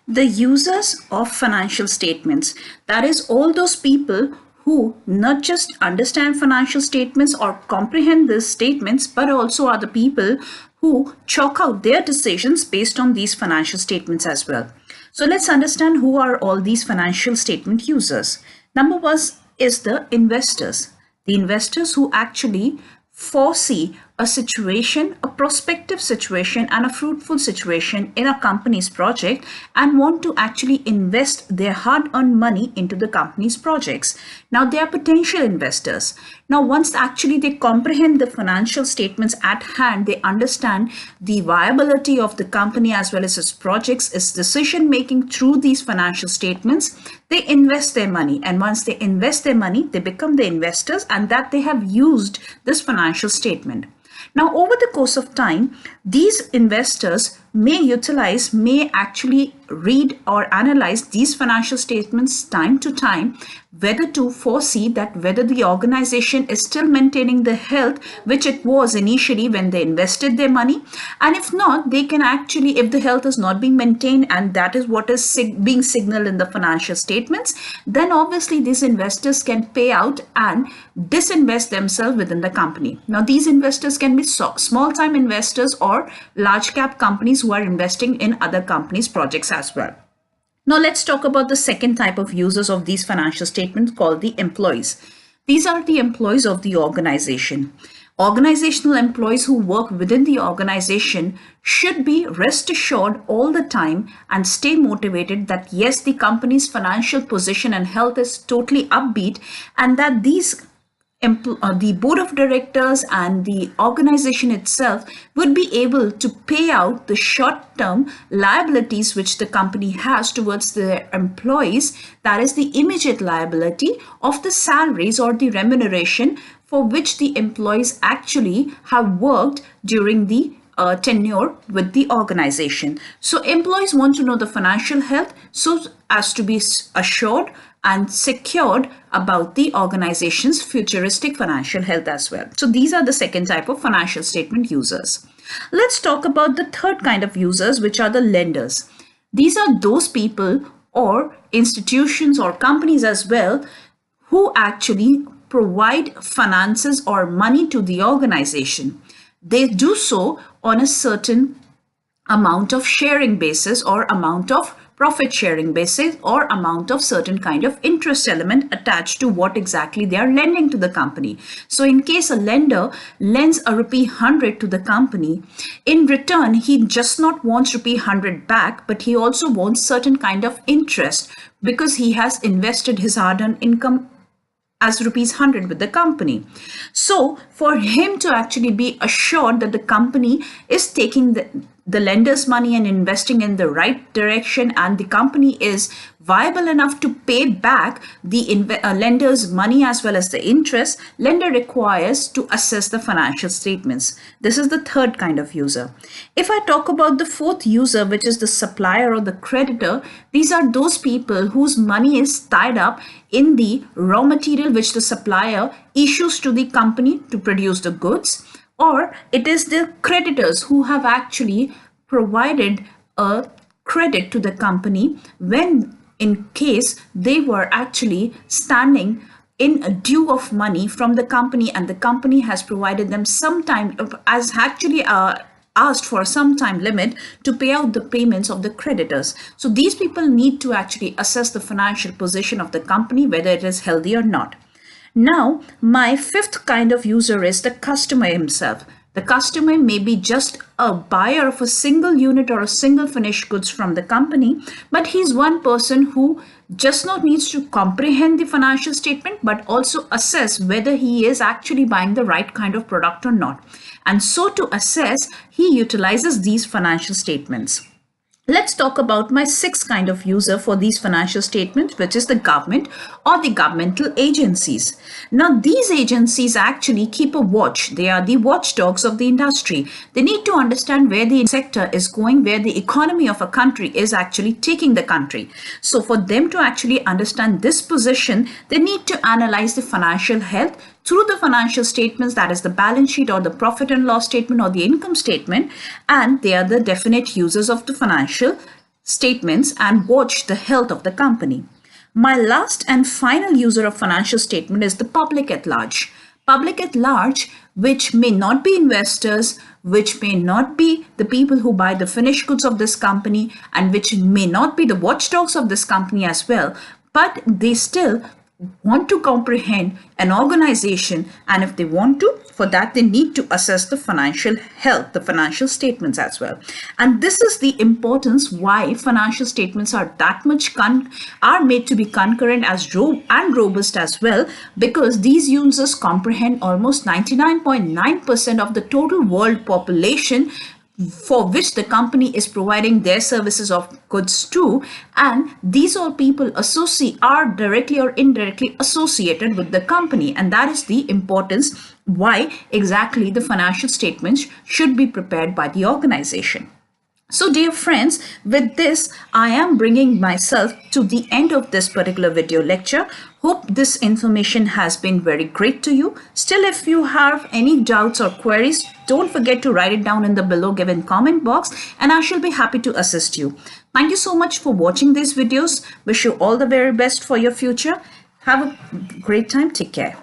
The users of financial statements, that is all those people who not just understand financial statements or comprehend these statements, but also are the people who chalk out their decisions based on these financial statements as well. So let's understand who are all these financial statement users. Number one is the investors. The investors who actually foresee a situation, a prospective situation and a fruitful situation in a company's project and want to actually invest their hard-earned money into the company's projects. Now they are potential investors. Now once actually they comprehend the financial statements at hand, they understand the viability of the company as well as its projects, its decision making through these financial statements, they invest their money. And once they invest their money, they become the investors and that they have used this financial statement. Now, over the course of time, these investors may actually read or analyze these financial statements time to time, whether to foresee that whether the organization is still maintaining the health which it was initially when they invested their money. And if not, they can actually, if the health is not being maintained and that is what is being signaled in the financial statements, then obviously these investors can pay out and disinvest themselves within the company. Now, these investors can be small time investors or large cap companies who are investing in other companies' projects as well. Now let's talk about the second type of users of these financial statements called the employees. These are the employees of the organization. Organizational employees who work within the organization should be rest assured all the time and stay motivated that yes, the company's financial position and health is totally upbeat and that the board of directors and the organization itself would be able to pay out the short-term liabilities which the company has towards their employees, that is the immediate liability of the salaries or the remuneration for which the employees actually have worked during the tenure with the organization. So employees want to know the financial health so as to be assured and secured about the organization's futuristic financial health as well. So these are the second type of financial statement users. Let's talk about the third kind of users, which are the lenders. These are those people or institutions or companies as well who actually provide finances or money to the organization. They do so on a certain amount of sharing basis or amount of profit sharing basis or amount of certain kind of interest element attached to what exactly they are lending to the company. So in case a lender lends a ₹100 to the company, in return he just not wants ₹100 back, but he also wants certain kind of interest because he has invested his hard-earned income as ₹100 with the company. So for him to actually be assured that the company is taking the lender's money and investing in the right direction and the company is viable enough to pay back the lender's money as well as the interest, lender requires to assess the financial statements. This is the third kind of user. If I talk about the fourth user, which is the supplier or the creditor, these are those people whose money is tied up in the raw material which the supplier issues to the company to produce the goods, or it is the creditors who have actually provided a credit to the company when in case they were actually standing in a due of money from the company and the company has provided them some time, as actually asked for some time limit to pay out the payments of the creditors. So these people need to actually assess the financial position of the company, whether it is healthy or not. Now, my fifth kind of user is the customer himself. The customer may be just a buyer of a single unit or a single finished goods from the company, but he's one person who just not needs to comprehend the financial statement, but also assess whether he is actually buying the right kind of product or not. And so to assess, he utilizes these financial statements. Let's talk about my sixth kind of user for these financial statements, which is the government or the governmental agencies. Now, these agencies actually keep a watch. They are the watchdogs of the industry. They need to understand where the sector is going, where the economy of a country is actually taking the country. So for them to actually understand this position, they need to analyze the financial health through the financial statements, that is the balance sheet or the profit and loss statement or the income statement, and they are the definite users of the financial statements and watch the health of the company. My last and final user of financial statement is the public at large. Public at large, which may not be investors, which may not be the people who buy the finished goods of this company, and which may not be the watchdogs of this company as well, but they still want to comprehend an organization, and if they want to, for that they need to assess the financial health, the financial statements as well. And this is the importance why financial statements are that much are made to be concurrent as and robust as well, because these users comprehend almost 99.9% of the total world population for which the company is providing their services of goods to, and these all people are directly or indirectly associated with the company, and that is the importance why exactly the financial statements should be prepared by the organization. So dear friends, with this, I am bringing myself to the end of this particular video lecture. Hope this information has been very great to you. Still, if you have any doubts or queries, don't forget to write it down in the below given comment box, and I shall be happy to assist you. Thank you so much for watching these videos. Wish you all the very best for your future. Have a great time. Take care.